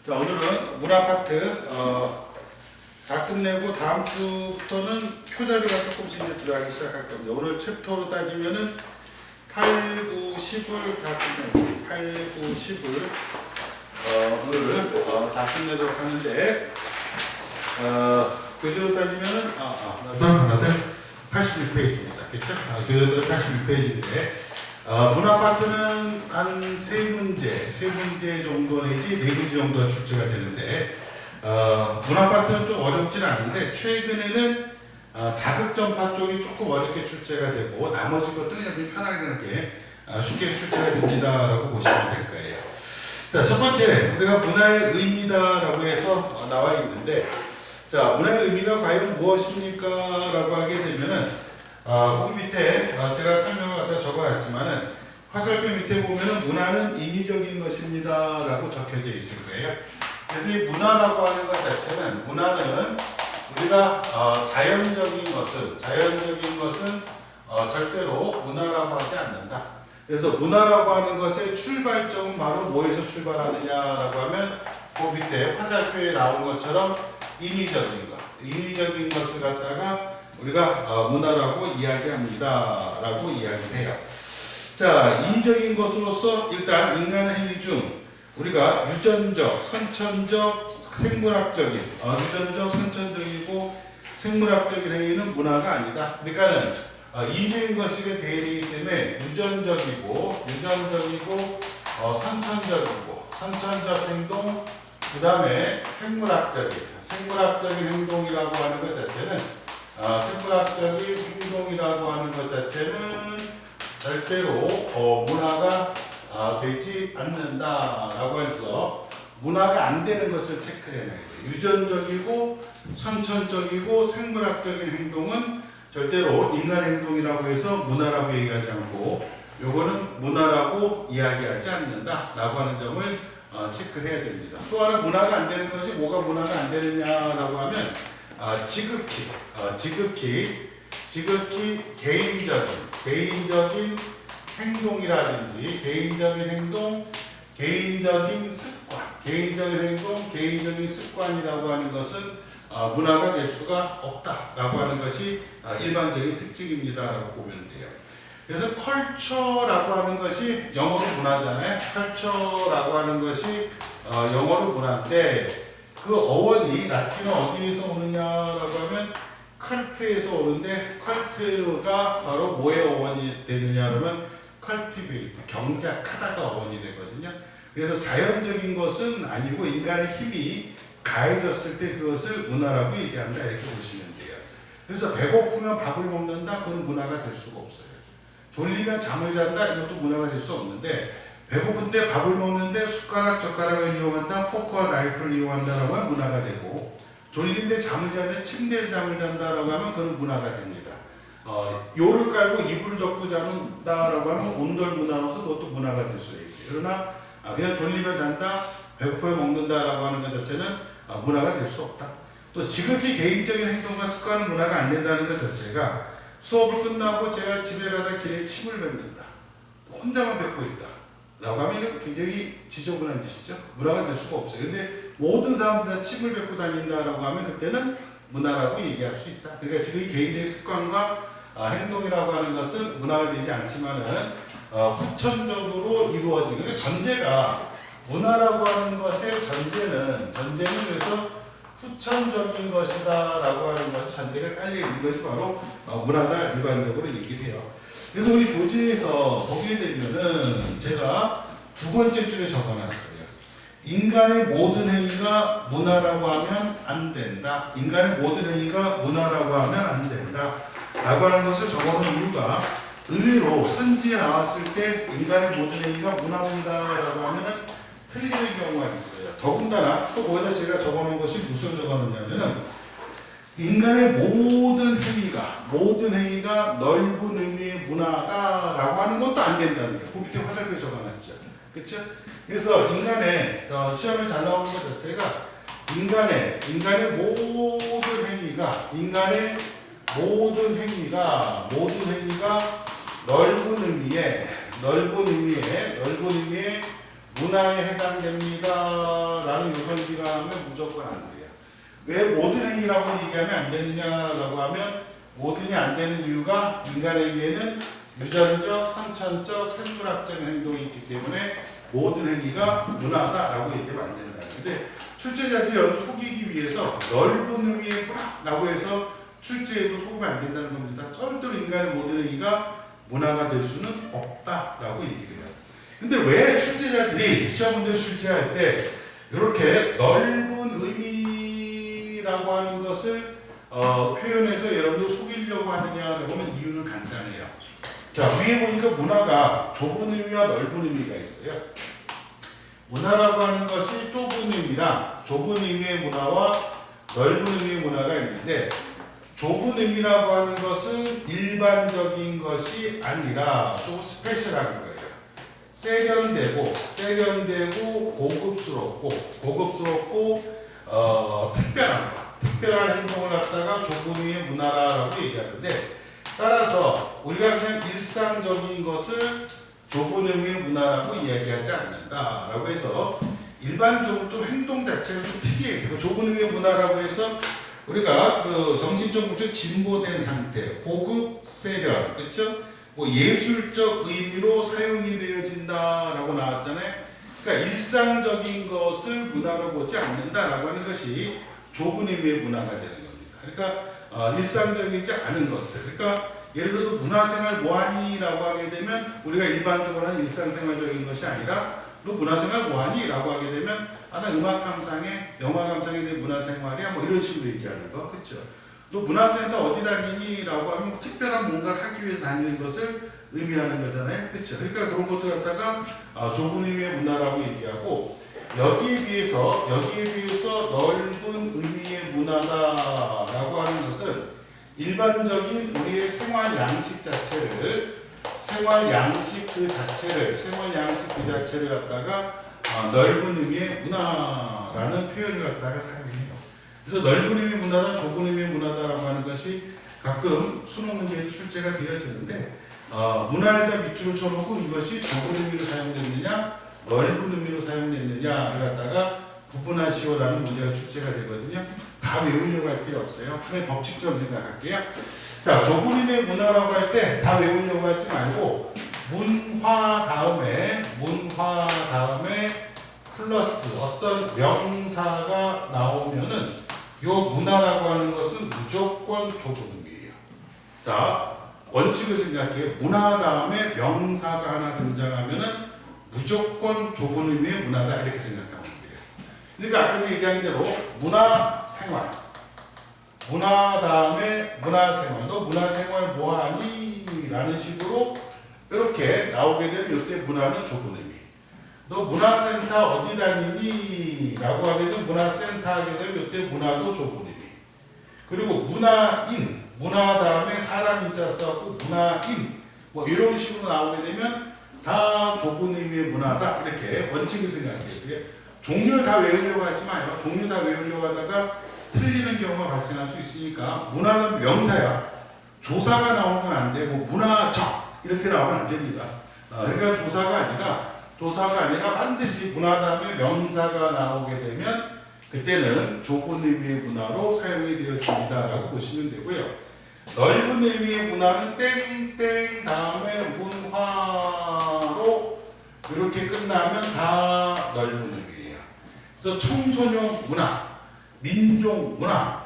자, 오늘은 문화 파트 다 끝내고 다음 주부터는 표자료가 조금씩 이제 들어가기 시작할 겁니다. 오늘 챕터로 따지면은 8, 9, 10을 다 끝내고 8, 9, 10을 오늘 다 끝내도록 하는데 교재로 따지면은 하나들 81페이지입니다. 그렇죠? 교재로 81페이지인데 문화 파트는 한 세 문제 정도 내지 네 문제 정도가 출제가 되는데 문화 파트는 좀 어렵진 않은데 최근에는 자극전파 쪽이 조금 어렵게 출제가 되고 나머지 것들은 여기 편하게 쉽게 출제가 됩니다라고 보시면 될 거예요. 자, 첫 번째 우리가 문화의 의미다라고 해서 나와 있는데 자, 문화의 의미가 과연 무엇입니까? 라고 하게 되면은 거기 밑에 제가 설명을 갖다 적어놨지만은 화살표 밑에 보면은 문화는 인위적인 것입니다 라고 적혀져 있을 거예요. 그래서 이 문화라고 하는 것 자체는 문화는 우리가 자연적인 것은 절대로 문화라고 하지 않는다. 그래서 문화라고 하는 것의 출발점은 바로 뭐에서 출발하느냐라고 하면 그 밑에 화살표에 나온 것처럼 인위적인 것을 갖다가 우리가 문화라고 이야기합니다 라고 이야기를 해요. 자, 인위적인 것으로서 일단 인간의 행위 중 우리가 유전적, 선천적, 생물학적인 유전적, 선천적이고 생물학적인 행위는 문화가 아니다. 그러니까는 인위적인 것이 되기 때문에 유전적이고 선천적 행동, 그 다음에 생물학적인 행동이라고 하는 것 자체는 절대로 문화가 되지 않는다라고 해서 문화가 안 되는 것을 체크를 해놔야 돼요. 유전적이고 선천적이고 생물학적인 행동은 절대로 인간 행동이라고 해서 문화라고 얘기하지 않고 요거는 문화라고 이야기하지 않는다라고 하는 점을 체크를 해야 됩니다. 또 하나 문화가 안 되는 것이 뭐가 문화가 안 되느냐라고 하면 지극히 개인적인 행동이라든지 개인적인 습관이라고 하는 것은 문화가 될 수가 없다라고 하는 것이 일반적인 특징입니다라고 보면 돼요. 그래서 컬처라고 하는 것이 영어로 문화잖아요. 컬처라고 하는 것이 영어로 문화인데 그 어원이 라틴어 어디에서 오느냐라고 하면 컬트에서 오는데 컬트가 바로 뭐의 어원이 되느냐 그러면 cultivate, 경작하다가 어원이 되거든요. 그래서 자연적인 것은 아니고 인간의 힘이 가해졌을 때 그것을 문화라고 얘기한다 이렇게 보시면 돼요. 그래서 배고프면 밥을 먹는다 그건 문화가 될 수가 없어요. 졸리면 잠을 잔다 이것도 문화가 될 수 없는데 배고픈데 밥을 먹는데 숟가락 젓가락을 이용한다 포크와 나이프를 이용한다라고 하면 문화가 되고 졸린데 잠을 자는데 침대에서 잠을 잔다라고 하면 그건 문화가 됩니다. 요를 깔고 이불을 덮고 잔다라고 하면 온돌 문화로서 그것도 문화가 될 수가 있어요. 그러나 그냥 졸리면 잔다 배고프면 먹는다라고 하는 것 자체는 문화가 될 수 없다. 또 지극히 개인적인 행동과 습관은 문화가 안 된다는 것 자체가 수업을 끝나고 제가 집에 가다 길에 침을 뱉는다. 혼자만 뱉고 있다. 라고 하면 이게 굉장히 지저분한 짓이죠. 문화가 될 수가 없어요. 근데 모든 사람들이 다 침을 뱉고 다닌다라고 하면 그때는 문화라고 얘기할 수 있다. 그러니까 지금 개인적인 습관과 행동이라고 하는 것은 문화가 되지 않지만은 후천적으로 이루어지는 그러니까 전제가 문화라고 하는 것의 전제는 그래서 후천적인 것이다라고 하는 것이 전제가 깔려 있는 것이 바로 문화다 일반적으로 얘기를 해요. 그래서 우리 교재에서 보게 되면은 제가 두 번째 줄에 적어놨어요. 인간의 모든 행위가 문화라고 하면 안 된다. 인간의 모든 행위가 문화라고 하면 안 된다. 라고 하는 것을 적어놓은 이유가 의외로 선지에 나왔을 때 인간의 모든 행위가 문화입니다. 라고 하면 틀리는 경우가 있어요. 더군다나 또 거기다 제가 적어놓은 것이 무슨 적어놓냐면은 인간의 모든 행위가 넓은 의미의 문화다라고 하는 것도 안 된다는 거예요. 그 밑에 화살표 적어놨죠. 그렇죠? 그래서 인간의 시험에 잘 나오는 것 자체가 인간의 모든 행위가 넓은 의미의 문화에 해당됩니다 라는 요선지가 하면 무조건 안 돼요. 왜 모든 행위라고 얘기하면 안 되느냐라고 하면 모든이 안 되는 이유가 인간에게는 유전적, 선천적, 생물학적인 행동이 있기 때문에 모든 행위가 문화다라고 얘기하면 안 된다. 근데 출제자들이 여러분 속이기 위해서 넓은 의미의 문화라고 해서 출제에도 속으면 안 된다는 겁니다. 절대로 인간의 모든 행위가 문화가 될 수는 없다라고 얘기해요. 근데 왜 출제자들이 시험 문제 출제할 때 이렇게 넓은 의미라고 하는 것을 표현해서 여러분들 속이려고 하느냐라고 하면 이유는 간단해요. 자, 위에 보니까 문화가 좁은 의미와 넓은 의미가 있어요. 문화라고 하는 것이 좁은 의미랑 좁은 의미의 문화와 넓은 의미의 문화가 있는데 좁은 의미라고 하는 것은 일반적인 것이 아니라 좀 스페셜한 거예요. 세련되고 고급스럽고 특별한 거, 특별한 행동을 갖다가 좁은 의미의 문화라고 얘기하는데 따라서 우리가 그냥 일상적인 것을 좁은 의미의 문화라고 이야기하지 않는다라고 해서 일반적으로 좀 행동 자체가 좀 특이해요. 좁은 의미의 문화라고 해서 우리가 그 정신적 물질 진보된 상태, 고급 세련, 그렇죠? 뭐 예술적 의미로 사용이 되어진다라고 나왔잖아요. 그러니까 일상적인 것을 문화로 보지 않는다라고 하는 것이 좁은 의미의 문화가 되는 겁니다. 그러니까 일상적이지 않은 것들. 그러니까 예를 들어 문화생활 뭐하니라고 하게 되면 우리가 일반적으로 하는 일상생활적인 것이 아니라 너 문화생활 뭐하니라고 하게 되면 나 음악 감상에 영화 감상에 대한 문화생활이야 뭐 이런 식으로 얘기하는 거, 그렇죠? 또 문화센터 어디 다니니라고 하면 특별한 뭔가를 하기 위해 다니는 것을 의미하는 거잖아요, 그렇죠? 그러니까 그런 것들 갖다가 좁은 의미의 문화라고 얘기하고 여기에 비해서 넓은 의미의 문화다라고 하는 것은 일반적인 우리의 생활 양식 그 자체를 갖다가 넓은 의미의 문화라는 표현을 갖다가 사용해요. 그래서 넓은 의미의 문화다, 좁은 의미의 문화다라고 하는 것이 가끔 수능 문제에 출제가 되어지는데 문화에다 밑줄을 쳐놓고 이것이 좁은 의미로 사용됐느냐, 넓은 의미로 사용됐느냐를 갖다가 구분하시오라는 문제가 출제가 되거든요. 다 외우려고 할 필요 없어요. 그냥 법칙처럼 생각할게요. 자, 좁은 의미의 문화라고 할 때 다 외우려고 하지 말고 문화 다음에 플러스 어떤 명사가 나오면은 요 문화라고 하는 것은 무조건 좁은 의미예요. 자, 원칙을 생각해요. 문화 다음에 명사가 하나 등장하면은 무조건 좁은 의미의 문화다 이렇게 생각하면 돼요. 그러니까 아까도 얘기한 대로 문화생활, 문화 다음에 문화생활, 너 문화생활 뭐하니? 라는 식으로 이렇게 나오게 되면 이때 문화는 좁은 의미. 너 문화센터 어디 다니니? 라고 하게 되면 문화센터 하게 되면 이때 문화도 좁은 의미. 그리고 문화인, 문화 다음에 사람 인자 써갖고 문화인 뭐 이런 식으로 나오게 되면 다 좁은 의미의 문화다 이렇게 원칙을 생각해요. 종류를 다 외우려고 하지 마요. 종류 다 외우려고 하다가 틀리는 경우가 발생할 수 있으니까 문화는 명사야. 조사가 나오면 안 되고 문화적 이렇게 나오면 안 됩니다. 그러니까 조사가 아니라 반드시 문화 다음에 명사가 나오게 되면 그때는 좁은 의미의 문화로 사용이 되어집니다라고 보시면 되고요. 넓은 의미의 문화는 땡땡 다음에 문화로 이렇게 끝나면 다 넓은 의미예요. 그래서 청소년 문화, 민족 문화,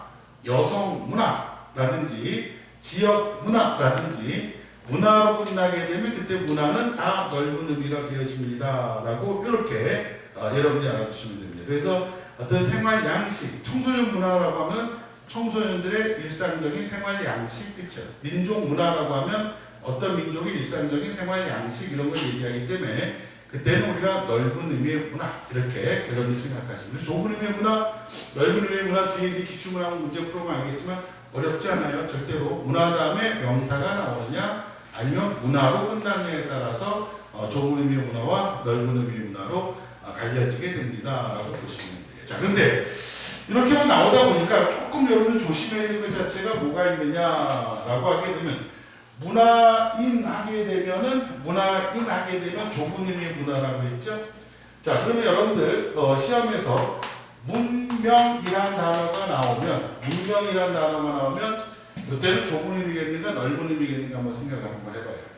여성 문화라든지 지역 문화라든지 문화로 끝나게 되면 그때 문화는 다 넓은 의미가 되어집니다. 라고 이렇게 여러분들이 알아두시면 됩니다. 그래서 어떤 생활 양식, 청소년 문화라고 하면 청소년들의 일상적인 생활 양식, 그쵸? 민족 문화라고 하면 어떤 민족의 일상적인 생활 양식 이런 걸 얘기하기 때문에 그때는 우리가 넓은 의미의 문화 이렇게 여러분이 생각하시면 돼요. 좁은 의미의 문화, 넓은 의미의 문화 뒤에 이제 기출문화 문제 풀어보면 알겠지만 어렵지 않아요. 절대로 문화 다음에 명사가 나오느냐 아니면 문화로 끝나느냐에 따라서 좁은 의미의 문화와 넓은 의미의 문화로 갈려지게 됩니다. 라고 보시면 돼요. 자, 그런데 이렇게 나오다 보니까 조금 여러분들 조심해야 될 것 자체가 뭐가 있느냐라고 하게 되면 문화인 하게 되면 좁은 의미의 문화라고 했죠. 자, 자, 그러면 여러분들 시험에서 문명이란 단어가 나오면 이때는 좁은 의미겠는가 넓은 의미겠는가 한번 생각을 한번 해봐요.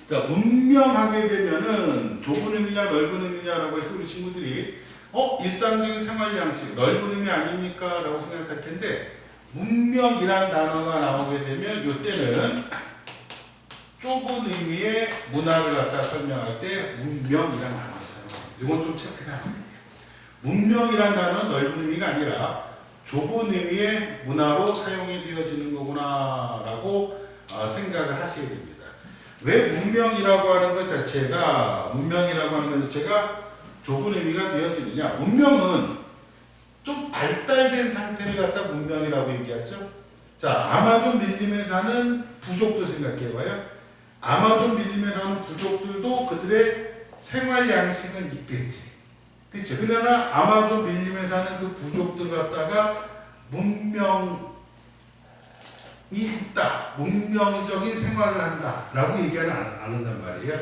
자, 문명하게 되면은 좁은 의미냐 넓은 의미냐라고 해서 우리 친구들이 일상적인 생활 양식 넓은 의미 아닙니까? 라고 생각할 텐데 문명이란 단어가 나오게 되면 이때는 좁은 의미의 문화를 갖다 설명할 때 문명이란 단어를 사용합니다. 이건 좀 체크해야 합니다. 문명이란 단어는 넓은 의미가 아니라 좁은 의미의 문화로 사용이 되어지는 거구나 라고 생각을 하셔야 됩니다. 왜 문명이라고 하는 것 자체가 좁은 의미가 되어지느냐. 문명은 좀 발달된 상태를 갖다 문명이라고 얘기하죠. 자, 아마존 밀림에 사는 부족들 생각해봐요. 아마존 밀림에 사는 부족들도 그들의 생활 양식은 있겠지. 그렇죠. 그러나 아마존 밀림에 사는 그 부족들 갖다가 문명이 있다, 문명적인 생활을 한다라고 얘기는 안 한단 말이에요.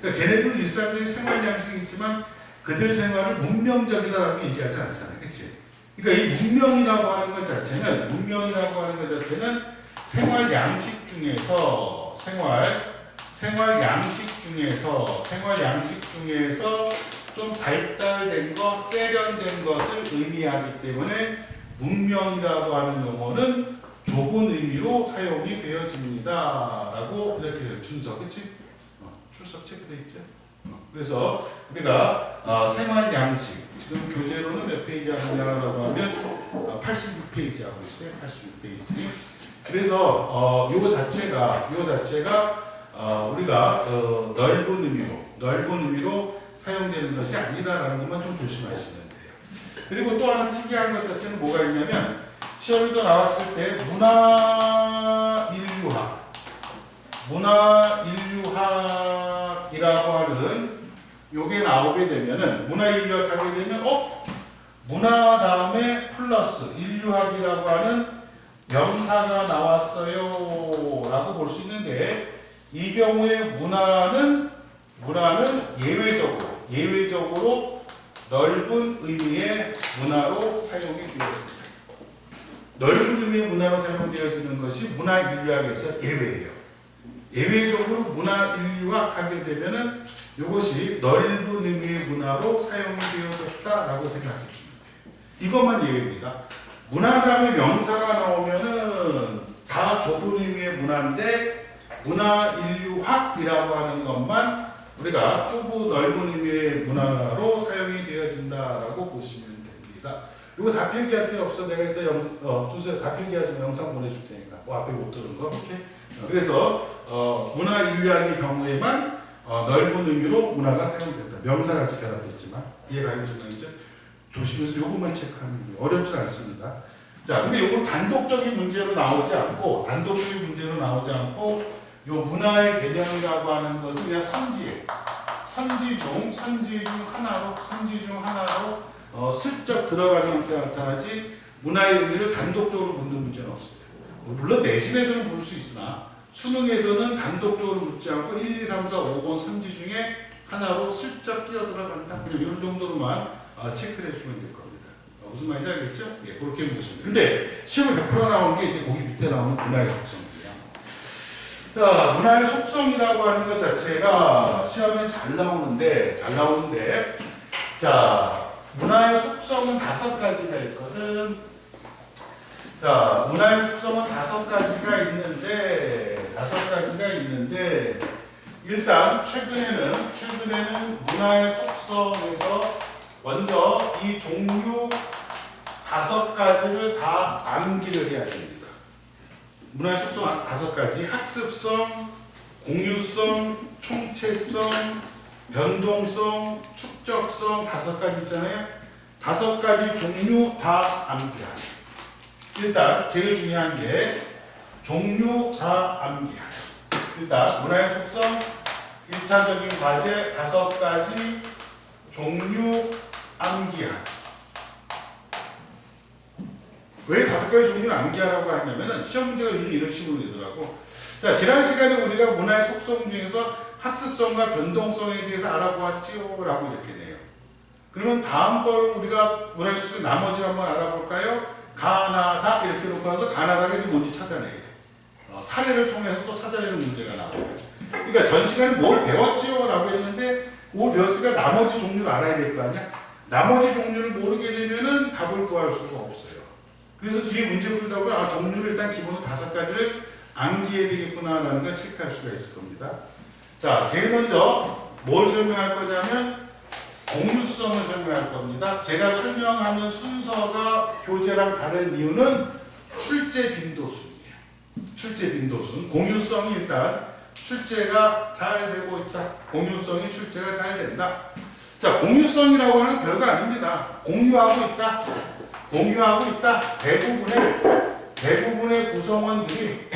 그러니까 걔네들 일상적인 생활 양식이 있지만 그들 생활을 문명적이다라고 얘기하지 않잖아요, 그렇지? 그러니까 이 문명이라고 하는 것 자체는 생활 양식 중에서 좀 발달된 것, 세련된 것을 의미하기 때문에 문명이라고 하는 용어는 좁은 의미로 사용이 되어집니다. 라고 이렇게 준서, 그치? 출석 체크되어 있죠? 그래서 우리가 생활 양식, 지금 교재로는 몇 페이지 하느냐라고 하면 86페이지 하고 있어요. 86페이지. 그래서 요 자체가 우리가 넓은 의미로 사용되는 것이 아니다라는 것만 좀 조심하시면 돼요. 그리고 또 하나 특이한 것 자체는 뭐가 있냐면 시험에도 나왔을 때 문화인류학이라고 하는 요게 나오게 되면은 문화인류학 하게 되면 문화 다음에 플러스 인류학이라고 하는 명사가 나왔어요 라고 볼 수 있는데 이 경우에 문화는 예외적으로 넓은 의미의 문화로 사용이 되어집니다. 넓은 의미의 문화로 사용되어지는 것이 문화인류학에서 예외예요. 예외적으로 문화인류학 하게 되면은 이것이 넓은 의미의 문화로 사용이 되어졌다라고 생각해 주면 돼요. 이것만 예외입니다. 문화 다음에 명사가 나오면은 다 좁은 의미의 문화인데 문화인류학이라고 하는 것만 우리가 넓은 의미의 문화로 사용이 되어진다라고 보시면 됩니다. 이거 다 필기할 필요 없어. 내가 이따 준수야 다 필기하지 영상 보내줄 테니까. 앞에 못 들은 거. 이렇게. 그래서 문화인류학의 경우에만 넓은 의미로 문화가 사용된다. 명사가 아직 결합됐지만 이해가 해주시죠? 조심해서 이것만 체크하면 돼요. 어렵지 않습니다. 자, 근데 이건 단독적인 문제로 나오지 않고 요 문화의 개념이라고 하는 것은 그냥 선지 중 하나로 슬쩍 들어가는 형태가 나타나지 문화의 의미를 단독적으로 묻는 문제는 없어요. 물론 내신에서는 물 수 있으나 수능에서는 단독적으로 묻지 않고 1, 2, 3, 4, 5번 선지 중에 하나로 슬쩍 뛰어들어간다. 그냥 이런 정도로만 체크를 해주면 될 겁니다. 무슨 말인지 알겠죠? 예, 그렇게 보시면 돼요. 근데 시험에 100% 나오는 게 이제 거기 밑에 나오는 문화의 속성이에요. 자, 문화의 속성이라고 하는 것 자체가 시험에 잘 나오는데, 자, 문화의 속성은 5가지가 있거든. 자, 문화의 속성은 5가지가 있는데, 일단 최근에는 문화의 속성에서 먼저 이 종류 5가지를 다 암기를 해야 됩니다. 문화의 속성 5가지, 학습성, 공유성, 총체성, 변동성, 축적성 5가지 있잖아요. 5가지 종류 다 암기하기. 일단 제일 중요한 게 종류 다 암기하기. 일단 문화의 속성 1차적인 과제 5가지 종류 암기하기. 왜 5가지 종류를 암기하라고 하냐면은 시험 문제가 요즘 이런 식으로 되더라고. 자, 지난 시간에 우리가 문화의 속성 중에서 학습성과 변동성에 대해서 알아보았지요 라고 이렇게 돼요. 그러면 다음 걸 우리가 문화의 수준 나머지를 한번 알아볼까요? 가나다 이렇게 놓고 나서 가나다가 이제 뭔지 찾아내야 돼. 사례를 통해서 또 찾아내는 문제가 나와요. 그러니까 전 시간에 뭘 배웠지요 라고 했는데 뭘 배웠으니까 나머지 종류를 알아야 될 거 아니야? 나머지 종류를 모르게 되면은 답을 구할 수가 없어요. 그래서 뒤에 문제 풀다 보면 종류를 일단 기본으로 5가지를 암기해야 되겠구나라는 걸 체크할 수가 있을 겁니다. 자, 제일 먼저 뭘 설명할 거냐면 공유성을 설명할 겁니다. 제가 설명하는 순서가 교재랑 다른 이유는 출제 빈도수예요. 출제 빈도수. 공유성이 일단 출제가 잘 되고 있다. 공유성이 출제가 잘 된다. 자, 공유성이라고 하는 건 별거 아닙니다. 공유하고 있다. 공유하고 있다. 대부분의 구성원들이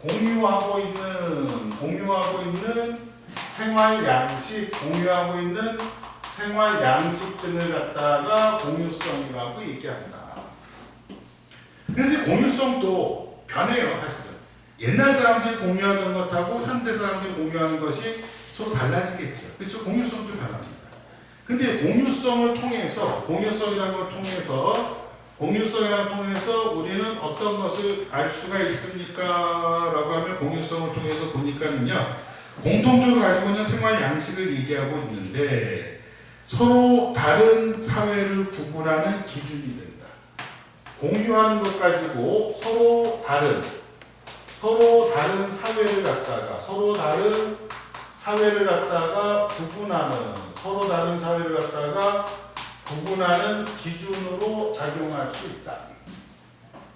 공유하고 있는 생활 양식 등을 갖다가 공유성이라고 얘기합니다. 그래서 공유성도 변해요, 사실은. 옛날 사람들이 공유하던 것하고 현대 사람들이 공유하는 것이 서로 달라지겠죠. 그렇죠? 공유성도 변합니다. 근데 공유성이라는 걸 통해서 우리는 어떤 것을 알 수가 있습니까? 라고 하면 공유성을 통해서 보니까는요, 공통적으로 가지고 있는 생활 양식을 얘기하고 있는데 서로 다른 사회를 구분하는 기준이 된다. 공유하는 것 가지고 서로 다른 사회를 갖다가 구분하는 기준으로 작용할 수 있다.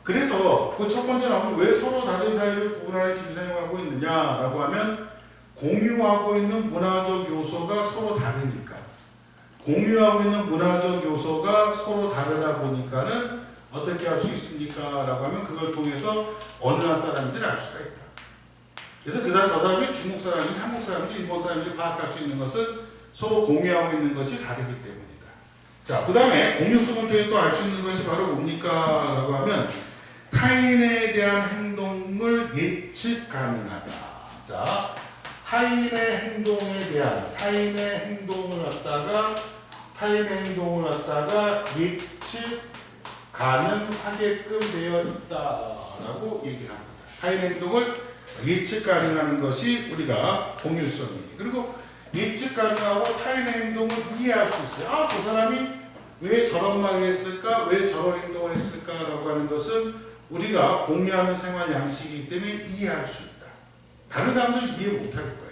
그래서 그 첫 번째 나오는 왜 서로 다른 사회를 구분하는 기준 사용하고 있느냐라고 하면 공유하고 있는 문화적 요소가 서로 다르니까. 공유하고 있는 문화적 요소가 서로 다르다 보니까는 어떻게 할 수 있습니까? 라고 하면 그걸 통해서 어느 나라 사람인지를 알 수가 있다. 그래서 저 사람이 중국 사람인지 한국 사람인지 일본 사람인지 파악할 수 있는 것은 서로 공유하고 있는 것이 다르기 때문이다. 자, 그 다음에 공유성을 통해 또 알 수 있는 것이 바로 뭡니까? 라고 하면 타인에 대한 행동을 예측 가능하다. 자, 타인의 행동을 갖다가 예측 가능하게끔 되어 있다라고 얘기를 합니다. 타인의 행동을 예측 가능한 것이 우리가 공유성이에요. 그리고 예측 가능하고 타인의 행동을 이해할 수 있어요. 저 사람이 왜 저런 말을 했을까? 왜 저런 행동을 했을까? 라고 하는 것은 우리가 공유하는 생활 양식이기 때문에 이해할 수 있다. 다른 사람들은 이해 못할 거예요.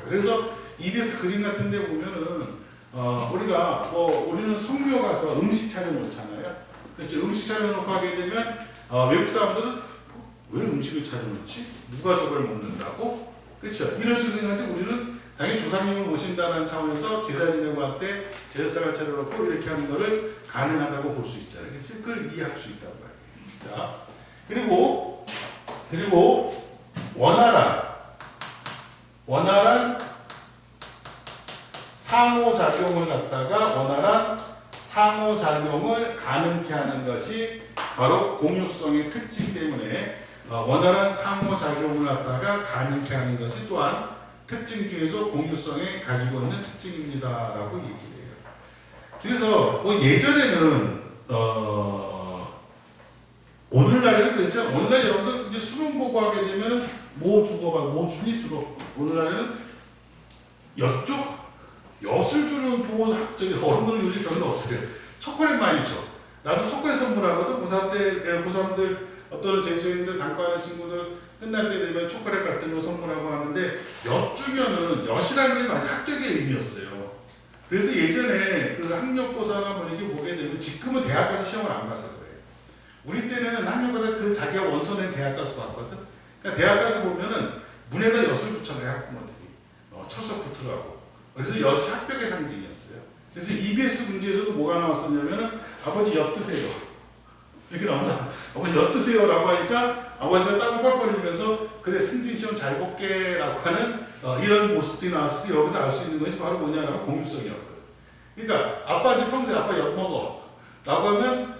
그래서 EBS 그림 같은 데 보면은 우리는 성묘 가서 음식 차려놓잖아요. 그렇죠. 음식 차려놓고 하게 되면 외국 사람들은 왜 음식을 차려놓지? 누가 저걸 먹는다고? 그렇죠. 이런 식으로 생각하는데 우리는 당연히 조상님을 모신다는 차원에서 제사 지내고 할 때 제사상을 차려놓고 이렇게 하는 것을 가능하다고 볼 수 있잖아요. 그렇죠. 그걸 이해할 수 있단 말이에요. 자, 그리고 원활한 상호작용을 가능케 하는 것이 바로 공유성의 특징 때문에 원활한 상호작용을 갖다가 가능케 하는 것이 또한 특징 중에서 공유성에 가지고 있는 특징입니다라고 얘기를 해요. 그래서 예전에는 오늘날에는 그렇죠. 오늘날 여러분들 이제 수능 보고 하게 되면 뭐 주니 주로 오늘날에는 엿을 주는 부모 어른들은 요즘 별로 없어요. 초콜릿 많이 줘. 나도 초콜릿 선물하거든. 고3들 어떤 재수생들 단과하는 친구들 끝날 때 되면 초콜릿 같은 거 선물하고 하는데 엿 주면은 엿이라는 게 마치 합격의 의미였어요. 그래서 예전에 그 학력고사나 뭐 이렇게 보게 되면 지금은 대학 가서 시험을 안 봐서 그래요. 우리 때는 학력고사 그 자기가 원서낸 대학 가서 봤거든. 그러니까 대학 가서 보면은 문에다 엿을 붙여놔요 학부모들이. 철석 붙으라고. 그래서 엿이 합격의 상징이었어요. 그래서 EBS 문제에서도 뭐가 나왔었냐면은 아버지 엿 드세요. 이렇게 나온다. 아버지 엿 드세요 라고 하니까 아버지가 땀을 뻘뻘 흘리면서 그래 승진 시험 잘 볼게 라고 하는 이런 모습들이 나왔을 때 여기서 알 수 있는 것이 바로 뭐냐라고 공유성이었거든. 그러니까 아빠한테 평소에 아빠 엿 먹어 라고 하면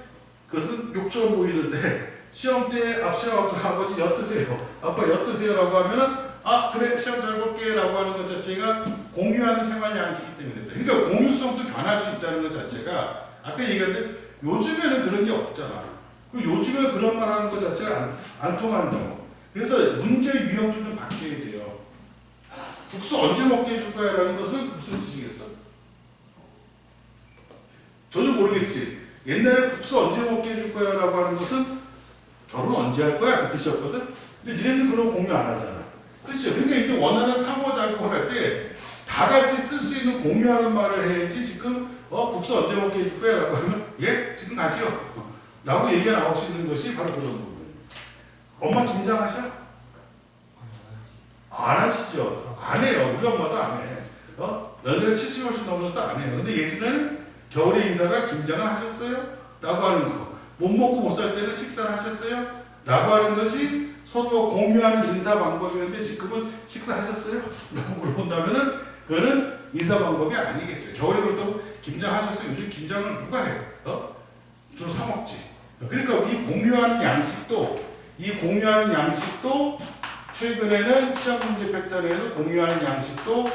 그것은 욕처럼 보이는데 시험 때 앞시험 아버지 엿드세요. 아빠 엿드세요라고 하면은 아 그래 시험 잘 볼게라고 하는 것 자체가 공유하는 생활 양식이기 때문에 그러니까 공유성도 변할 수 있다는 것 자체가 아까 얘기했는데 요즘에는 그런 게 없잖아. 그리고 요즘에 그런 말 하는 것 자체가 안 통한다고. 그래서 문제 유형도 좀 바뀌어야 돼요. 국수 언제 먹게 해줄 거야 라는 것은 무슨 뜻이겠어? 전혀 모르겠지. 옛날에 국수 언제 먹게 해줄 거야 라고 하는 것은 결혼 언제 할 거야 그 뜻이었거든. 근데 니네는 그런 공유 안 하잖아. 그렇죠. 그러니까 이제 원하는 상호작용을 할 때 다 같이 쓸 수 있는 공유하는 말을 해야지. 지금 국수 언제 먹게 해줄 거야 라고 하면 예? 지금 가지요 라고 얘기가 나올 수 있는 것이 바로 그런 부분이에요. 엄마 김장하셔? 안 하시죠? 안 해요. 우리 엄마도 안 해. 연세가 70이 넘어서도 안 해요. 근데 예전에는 겨울에 인사가 김장을 하셨어요? 라고 하는 거. 못 먹고 못 살 때는 식사를 하셨어요? 라고 하는 것이 서로 공유하는 인사 방법이었는데 지금은 식사하셨어요? 라고 물어본다면은 그거는 인사 방법이 아니겠죠. 겨울에 그렇다고 김장하셨어요? 요즘 김장을 누가 해요? 주로 사 먹지. 그러니까 이 공유하는 양식도 최근에는 시험 문제 패턴에서 공유하는 양식도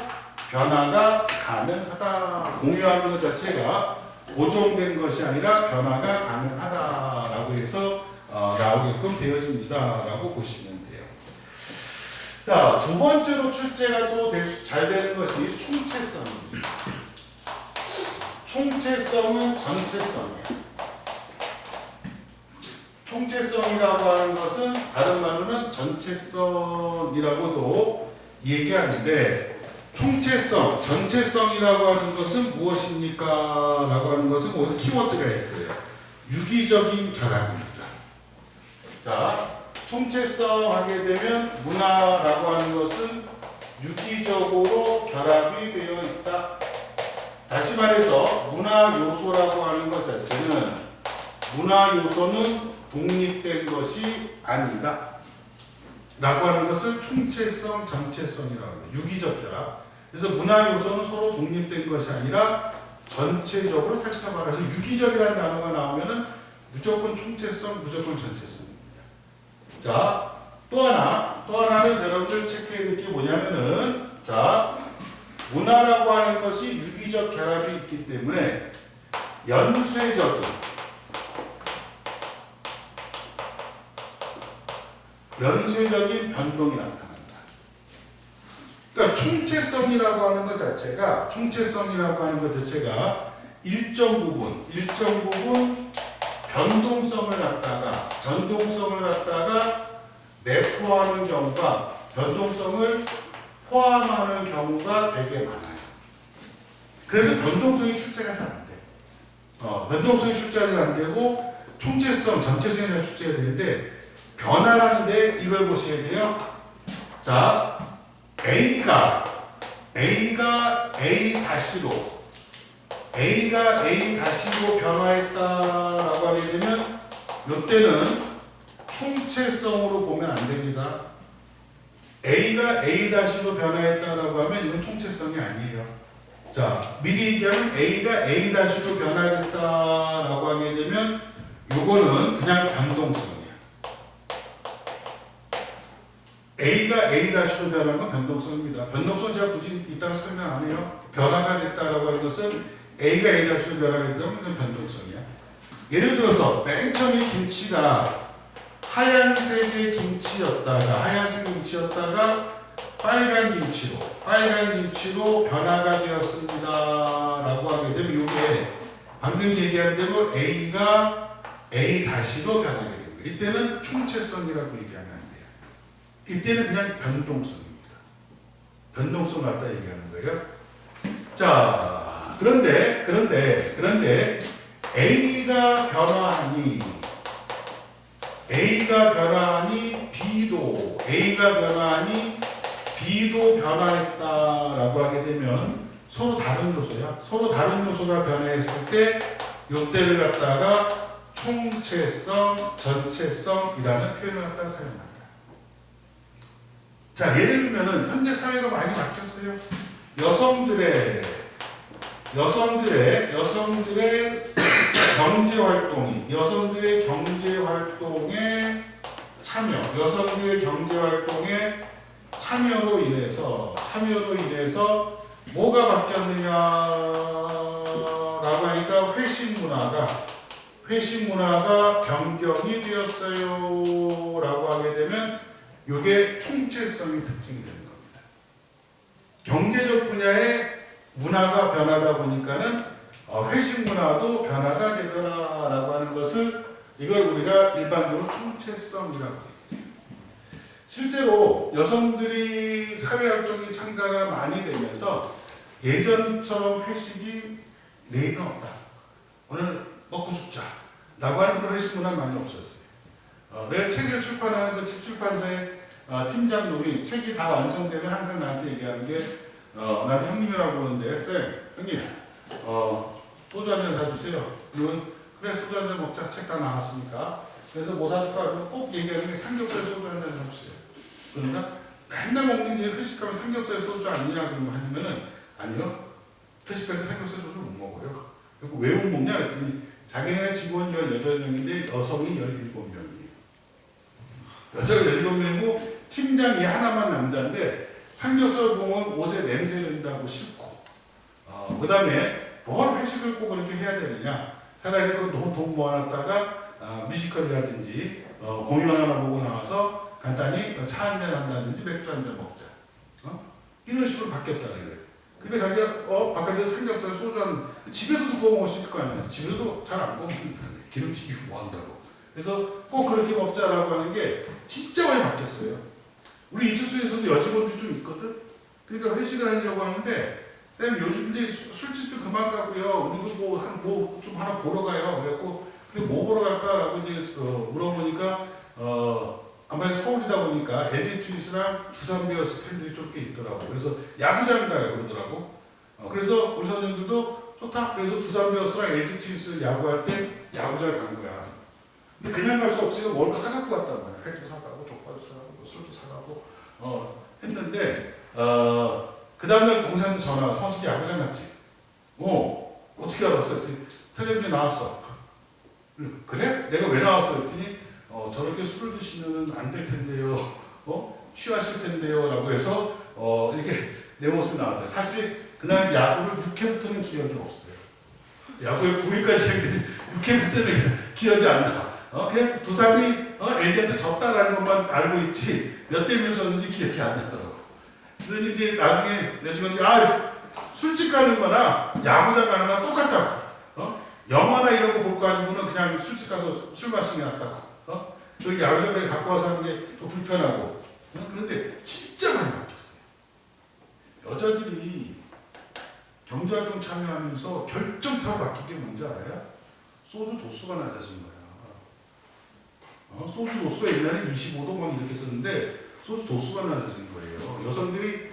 변화가 가능하다. 공유하는 것 자체가 고정된 것이 아니라 변화가 가능하다라고 해서 나오게끔 되어집니다라고 보시면 돼요. 자, 두 번째로 출제가 또 잘 되는 것이 총체성입니다. 총체성은 전체성이에요. 총체성이라고 하는 것은 다른 말로는 전체성이라고도 얘기하는데 총체성, 전체성이라고 하는 것은 무엇입니까? 라고 하는 것은 거기서 키워드가 있어요. 유기적인 결합입니다. 자, 총체성 하게 되면 문화라고 하는 것은 유기적으로 결합이 되어 있다. 다시 말해서 문화 요소라고 하는 것 자체는 문화 요소는 독립된 것이 아니다. 라고 하는 것을 총체성, 전체성이라고 합니다. 유기적 결합. 그래서 문화 요소는 서로 독립된 것이 아니라 전체적으로 살펴봐서 유기적이라는 단어가 나오면은 무조건 총체성, 무조건 전체성입니다. 자, 또 하나는 여러분들 체크해야 될 게 뭐냐면은 자, 문화라고 하는 것이 유기적 결합이 있기 때문에 연쇄적인 변동이 나타난다. 그러니까 총체성이라고 하는 것 자체가 일정 부분 변동성을 갖다가 내포하는 경우가 변동성을 포함하는 경우가 되게 많아요. 그래서 변동성이 출제가 잘 안 돼. 변동성이 출제가 잘 안 되고 총체성, 전체성이 잘 출제가 되는데 변화하는데 이걸 보셔야 돼요. 자, A가 A-로 변화했다라고 하게 되면 이때는 총체성으로 보면 안 됩니다. A가 A-로 변화했다라고 하면 이건 총체성이 아니에요. 자, 미리 얘기하면 A가 A-로 변화했다라고 하게 되면 요거는 그냥 변동성이에요. A가 A-로 변한 건 변동성입니다. 변동성 제가 굳이 이따가 설명 안 해요. 변화가 됐다라고 하는 것은 A가 A-로 변화가 됐다면 그건 변동성이야. 예를 들어서 맨 처음에 김치가 하얀색의 김치였다가 빨간 김치로 변화가 되었습니다라고 하게 되면 이게 방금 얘기한 대로 A가 A-로 변하게 됩니다. 이때는 총체성이라고 얘기하면 안 돼요. 이때는 그냥 변동성입니다. 변동성 갖다 얘기하는 거예요. 자, 그런데 A가 변화하니 B도 변화했다라고 하게 되면 서로 다른 요소야. 서로 다른 요소가 변화했을 때 이때를 갖다가 총체성, 전체성이라는 표현을 갖다 사용한다. 자, 예를 들면은 현대 사회가 많이 바뀌었어요. 여성들의 경제 활동이 참여로 인해서 뭐가 바뀌었느냐라고 하니까 회식 문화가 변경이 되었어요 라고 하게 되면 이게 통째성의 특징이 되는 겁니다. 경제적 분야의 문화가 변하다 보니까는 회식 문화도 변화가 되더라라고 하는 것을 이걸 우리가 일반적으로 총체성이라고 해요. 실제로 여성들이 사회활동에 참가가 많이 되면서 예전처럼 회식이 내일은 없다. 오늘 먹고 죽자. 라고 하는 그런 회식 문화는 많이 없었어요. 내가 책을 출판하는 그 책 출판사의 팀장님이 책이 다 완성되면 항상 나한테 얘기하는 게 나한테 형님이라고 그러는데 쌤, 형님 소주 한 잔 사주세요. 그러면 그래 소주 한 잔 먹자. 책 다 나왔으니까. 그래서 뭐 사줄까? 그러면 꼭 얘기하는 게 삼겹살 소주 한 잔 사주세요. 그러니까 맨날 먹는 게 회식하면 삼겹살 소주 아니냐 그러면은 아니요. 회식할 때 삼겹살 소주 못 먹어요. 그리고 왜 못 먹냐 그랬더니 자기네 직원 18명인데 여성이 17명이에요. 여자가 17명이고 팀장이 하나만 남자인데 삼겹살 보면 옷에 냄새 난다고 싫고 그 다음에 뭘 회식을 꼭 그렇게 해야 되느냐. 차라리 그 돈 모아놨다가 뮤지컬이라든지 공연 하나 보고 나와서 간단히 차 한잔 한다든지 맥주 한잔 먹자. 이런 식으로 바뀌었다는 거예요. 그러니까 자기가 바깥에서 삼겹살 소주 한 집에서도 구워 먹을 수 있을 거 아니에요. 집에서도 잘 안 구워 먹는다. 기름튀기고 뭐 한다고. 그래서 꼭 그렇게 먹자라고 하는 게 진짜 많이 바뀌었어요. 우리 이투스에서도 여직원들이 좀 있거든. 그러니까 회식을 하려고 하는데 쌤 요즘 이제 술집 좀 그만 가고요. 우리도 좀 하나 보러 가요. 그래갖고 그래 뭐 보러 갈까라고 이제 물어보니까 아마 서울이다 보니까 LG 트윈스랑 두산 베어스 팬들이 좀 꽤 있더라고. 그래서 야구장 가요 그러더라고. 그래서 우리 선생님들도 좋다. 그래서 두산 베어스랑 LG 트윈스 야구할 때 야구장 간 거야. 근데 그냥 갈 수 없으니까 뭘 사갖고 갔단 말이야. 회도 사가고 족발도 사가고 술도 사가고 했는데 그 다음날 동생한테 전화 와서 성식이 야구장 갔지? 어떻게 알았어? 텔레비전에 나왔어. 그래? 내가 왜 나왔어? 그랬더니 저렇게 술을 드시면 안 될 텐데요. 취하실 텐데요. 라고 해서 이렇게 내 모습이 나왔다. 사실 그날 야구를 6회부터는 기억이 없어요. 야구에 9회까지 했는데 6회부터는 기억이 안 나. 그냥 두산이 LG한테 졌다라는 것만 알고 있지 몇 대 몇을 졌는지 기억이 안 나더라고. 그래서 이제 나중에 내 친구한테 술집 가는 거나 야구장 가는 거나 똑같다고. 영화나 이런 거 볼 거 아니고는 그냥 술집 가서 술 마시는 게 낫다고. 여기 야구장까지 갖고 와서 하는 게 또 불편하고. 그런데 진짜 많이 바뀌었어요. 여자들이 경제활동 참여하면서 결정타로 바뀐 게 뭔지 알아요? 소주 도수가 낮아진 거야. 소주 도수가 옛날에 25도 막 이렇게 썼는데 소주 도수가 낮아진 거예요. 여성들이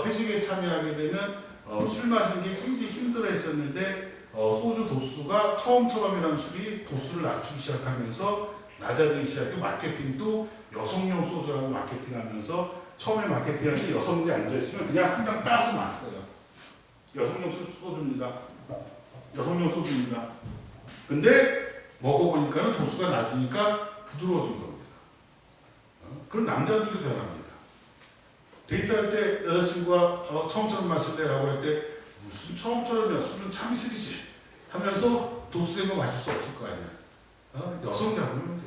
회식에 참여하게 되면 술 마시는 게 굉장히 힘들어 했었는데 소주 도수가 처음처럼이라는 술이 도수를 낮추기 시작하면서 낮아지기 시작해. 마케팅도 여성용 소주라고 마케팅하면서 처음에 마케팅할 때 여성들이 앉아있으면 그냥 한 병 따서 놨어요. 여성용 소주입니다. 여성용 소주입니다. 근데 먹어보니까 도수가 낮으니까 부드러워진 겁니다. 그런 남자들도 변합니다. 데이트할 때 여자친구가 처음처럼 마실래라고 할 때 무슨 처음처럼이야. 술은 참이슬이지 하면서 도수에 뭐 마실 수 없을 거 아니야. 여성 잡으면 돼요.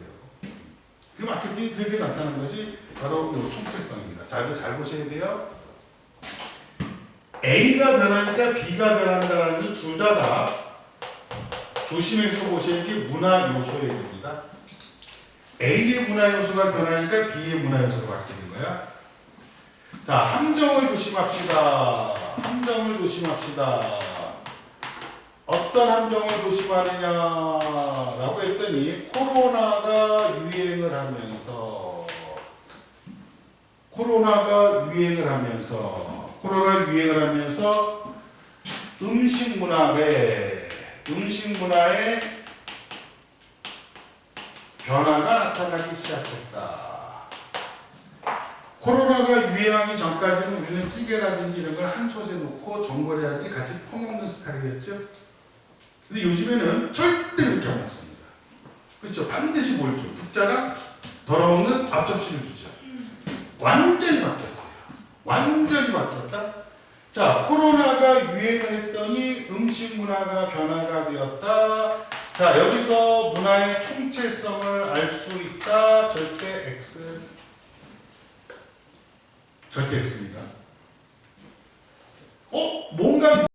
그 마케팅이 그렇게 나타나는 것이 바로 이 총체성입니다. 잘 보셔야 돼요. A가 변하니까 B가 변한다는 게 둘 다 조심해서 보셔야 할 게 문화 요소에 됩니다. A의 문화 요소가 변하니까 B의 문화 요소가 바뀌는 거야. 자, 함정을 조심합시다. 함정을 조심합시다. 어떤 함정을 조심하느냐라고 했더니 코로나가 유행을 하면서 음식 문화의 변화가 나타나기 시작했다. 코로나가 유행하기 전까지는 우리는 찌개라든지 이런 걸 한 솥에 놓고 전골해야지 같이 퍼먹는 스타일이었죠. 근데 요즘에는 절대 그렇게 안 먹습니다. 그렇죠? 반드시 뭘 줘? 국자랑 덜어먹는 앞접시를 주죠. 완전히 바뀌었어요. 완전히 바뀌었다. 자, 코로나가 유행을 했더니 음식 문화가 변화가 되었다. 자, 여기서 문화의 총체성을 알 수 있다. 절대 X. 절대 X입니다. 뭔가